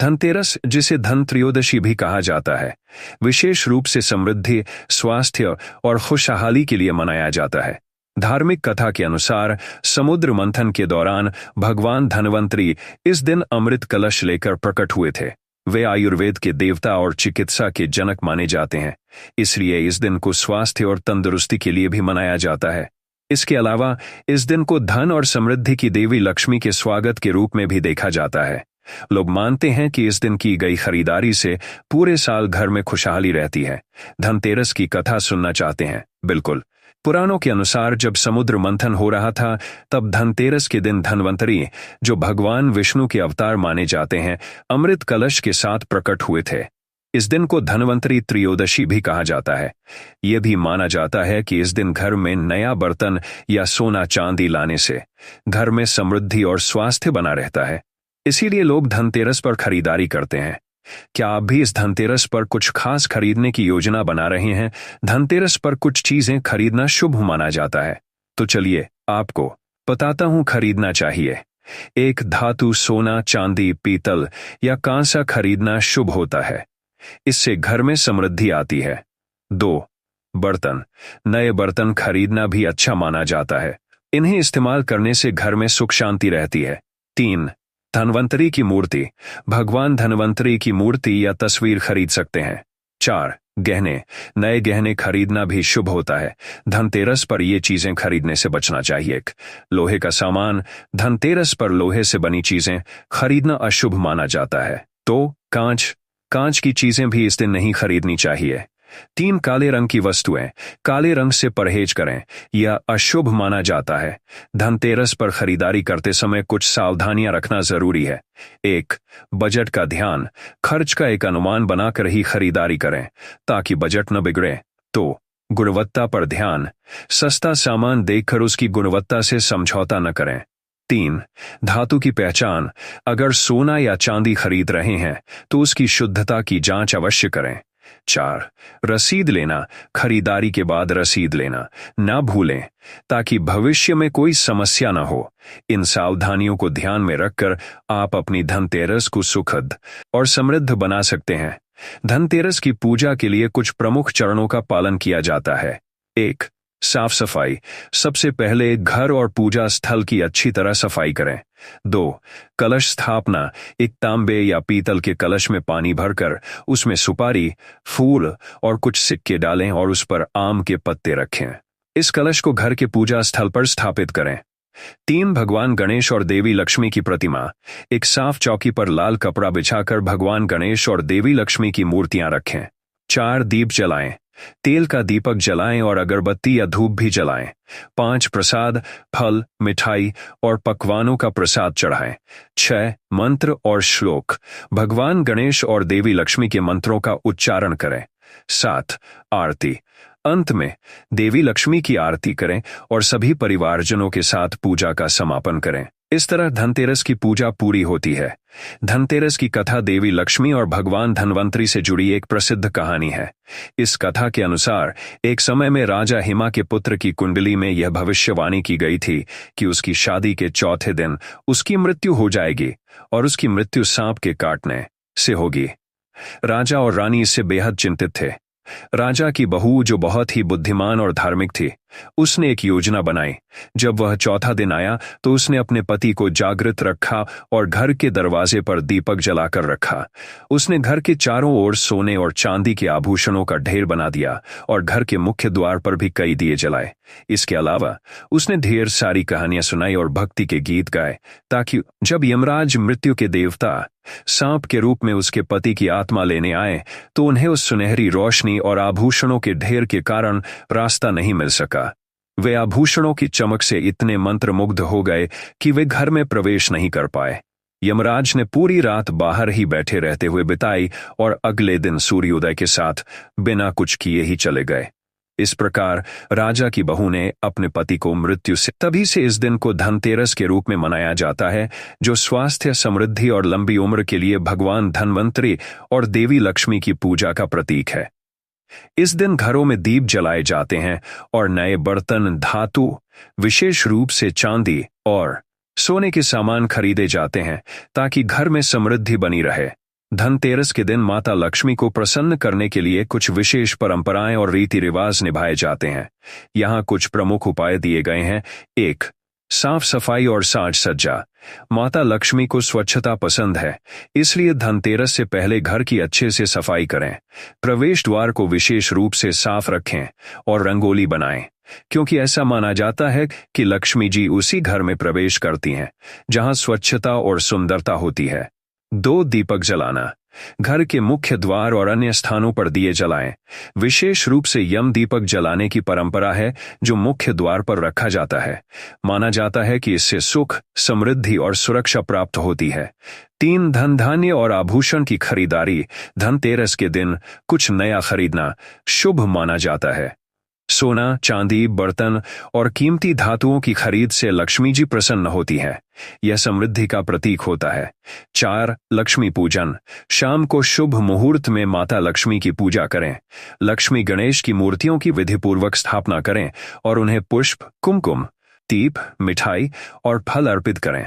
धनतेरस, जिसे धन त्रयोदशी भी कहा जाता है, विशेष रूप से समृद्धि, स्वास्थ्य और खुशहाली के लिए मनाया जाता है। धार्मिक कथा के अनुसार समुद्र मंथन के दौरान भगवान धन्वंतरी इस दिन अमृत कलश लेकर प्रकट हुए थे। वे आयुर्वेद के देवता और चिकित्सा के जनक माने जाते हैं, इसलिए इस दिन को स्वास्थ्य और तंदुरुस्ती के लिए भी मनाया जाता है। इसके अलावा इस दिन को धन और समृद्धि की देवी लक्ष्मी के स्वागत के रूप में भी देखा जाता है। लोग मानते हैं कि इस दिन की गई खरीदारी से पूरे साल घर में खुशहाली रहती है। धनतेरस की कथा सुनना चाहते हैं? बिल्कुल। पुराणों के अनुसार जब समुद्र मंथन हो रहा था, तब धनतेरस के दिन धन्वंतरी, जो भगवान विष्णु के अवतार माने जाते हैं, अमृत कलश के साथ प्रकट हुए थे। इस दिन को धन्वंतरी त्रयोदशी भी कहा जाता है। यह भी माना जाता है कि इस दिन घर में नया बर्तन या सोना चांदी लाने से घर में समृद्धि और स्वास्थ्य बना रहता है। इसीलिए लोग धनतेरस पर खरीदारी करते हैं। क्या आप भी इस धनतेरस पर कुछ खास खरीदने की योजना बना रहे हैं? धनतेरस पर कुछ चीजें खरीदना शुभ माना जाता है, तो चलिए आपको बताता हूं खरीदना चाहिए। 1. धातु, सोना, चांदी, पीतल या कांसा खरीदना शुभ होता है। इससे घर में समृद्धि आती है। 2. बर्तन, नए बर्तन खरीदना भी अच्छा माना जाता है। इन्हें इस्तेमाल करने से घर में सुख शांति रहती है। 3. धन्वंतरी की मूर्ति, भगवान धन्वंतरी की मूर्ति या तस्वीर खरीद सकते हैं। 4. गहने, नए गहने खरीदना भी शुभ होता है। धनतेरस पर ये चीजें खरीदने से बचना चाहिए। लोहे का सामान, धनतेरस पर लोहे से बनी चीजें खरीदना अशुभ माना जाता है। तो कांच की चीजें भी इस दिन नहीं खरीदनी चाहिए। 3. काले रंग की वस्तुएं, काले रंग से परहेज करें, यह अशुभ माना जाता है। धनतेरस पर खरीदारी करते समय कुछ सावधानियां रखना जरूरी है। 1. बजट का ध्यान, खर्च का एक अनुमान बनाकर ही खरीदारी करें ताकि बजट न बिगड़े। 2. गुणवत्ता पर ध्यान, सस्ता सामान देखकर उसकी गुणवत्ता से समझौता न करें। 3. धातु की पहचान, अगर सोना या चांदी खरीद रहे हैं तो उसकी शुद्धता की जांच अवश्य करें। 4. रसीद लेना, खरीदारी के बाद रसीद लेना ना भूलें ताकि भविष्य में कोई समस्या न हो। इन सावधानियों को ध्यान में रखकर आप अपनी धनतेरस को सुखद और समृद्ध बना सकते हैं। धनतेरस की पूजा के लिए कुछ प्रमुख चरणों का पालन किया जाता है। 1. साफ सफाई, सबसे पहले घर और पूजा स्थल की अच्छी तरह सफाई करें। 2. कलश स्थापना, एक तांबे या पीतल के कलश में पानी भरकर उसमें सुपारी, फूल और कुछ सिक्के डालें और उस पर आम के पत्ते रखें। इस कलश को घर के पूजा स्थल पर स्थापित करें। 3. भगवान गणेश और देवी लक्ष्मी की प्रतिमा, एक साफ चौकी पर लाल कपड़ा बिछाकर भगवान गणेश और देवी लक्ष्मी की मूर्तियां रखें। 4. दीप जलाएं, तेल का दीपक जलाएं और अगरबत्ती या धूप भी जलाएं। 5. प्रसाद, फल, मिठाई और पकवानों का प्रसाद चढ़ाएं। 6. मंत्र और श्लोक, भगवान गणेश और देवी लक्ष्मी के मंत्रों का उच्चारण करें। 7. आरती, अंत में देवी लक्ष्मी की आरती करें और सभी परिवारजनों के साथ पूजा का समापन करें। इस तरह धनतेरस की पूजा पूरी होती है। धनतेरस की कथा देवी लक्ष्मी और भगवान धन्वंतरी से जुड़ी एक प्रसिद्ध कहानी है। इस कथा के अनुसार एक समय में राजा हिमा के पुत्र की कुंडली में यह भविष्यवाणी की गई थी कि उसकी शादी के चौथे दिन उसकी मृत्यु हो जाएगी और उसकी मृत्यु सांप के काटने से होगी। राजा और रानी इससे बेहद चिंतित थे। राजा की बहू, जो बहुत ही बुद्धिमान और धार्मिक थी, उसने एक योजना बनाई। जब वह चौथा दिन आया तो उसने अपने पति को जागृत रखा और घर के दरवाजे पर दीपक जलाकर रखा। उसने घर के चारों ओर सोने और चांदी के आभूषणों का ढेर बना दिया और घर के मुख्य द्वार पर भी कई दिए जलाए। इसके अलावा उसने ढेर सारी कहानियां सुनाई और भक्ति के गीत गाए ताकि जब यमराज, मृत्यु के देवता, सांप के रूप में उसके पति की आत्मा लेने आए तो उन्हें उस सुनहरी रोशनी और आभूषणों के ढेर के कारण रास्ता नहीं मिल सका। वे आभूषणों की चमक से इतने मंत्रमुग्ध हो गए कि वे घर में प्रवेश नहीं कर पाए। यमराज ने पूरी रात बाहर ही बैठे रहते हुए बिताई और अगले दिन सूर्योदय के साथ बिना कुछ किए ही चले गए। इस प्रकार राजा की बहू ने अपने पति को मृत्यु से तभी से इस दिन को धनतेरस के रूप में मनाया जाता है, जो स्वास्थ्य, समृद्धि और लंबी उम्र के लिए भगवान धन्वंतरी और देवी लक्ष्मी की पूजा का प्रतीक है। इस दिन घरों में दीप जलाए जाते हैं और नए बर्तन, धातु, विशेष रूप से चांदी और सोने के सामान खरीदे जाते हैं ताकि घर में समृद्धि बनी रहे। धनतेरस के दिन माता लक्ष्मी को प्रसन्न करने के लिए कुछ विशेष परंपराएं और रीति रिवाज निभाए जाते हैं। यहाँ कुछ प्रमुख उपाय दिए गए हैं। 1. साफ सफाई और साज सज्जा। माता लक्ष्मी को स्वच्छता पसंद है, इसलिए धनतेरस से पहले घर की अच्छे से सफाई करें। प्रवेश द्वार को विशेष रूप से साफ रखें और रंगोली बनाएं, क्योंकि ऐसा माना जाता है कि लक्ष्मी जी उसी घर में प्रवेश करती हैं जहां स्वच्छता और सुंदरता होती है। 2. दीपक जलाना। घर के मुख्य द्वार और अन्य स्थानों पर दिए जलाएं। विशेष रूप से यम दीपक जलाने की परंपरा है, जो मुख्य द्वार पर रखा जाता है। माना जाता है कि इससे सुख, समृद्धि और सुरक्षा प्राप्त होती है। 3. धन धान्य और आभूषण की खरीदारी। धनतेरस के दिन कुछ नया खरीदना शुभ माना जाता है। सोना, चांदी, बर्तन और कीमती धातुओं की खरीद से लक्ष्मी जी प्रसन्न होती हैं। यह समृद्धि का प्रतीक होता है। 4. लक्ष्मी पूजन। शाम को शुभ मुहूर्त में माता लक्ष्मी की पूजा करें। लक्ष्मी गणेश की मूर्तियों की विधिपूर्वक स्थापना करें और उन्हें पुष्प, कुमकुम, दीप, मिठाई और फल अर्पित करें।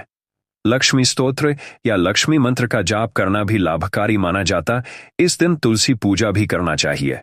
लक्ष्मी स्तोत्र या लक्ष्मी मंत्र का जाप करना भी लाभकारी माना जाता। इस दिन तुलसी पूजा भी करना चाहिए।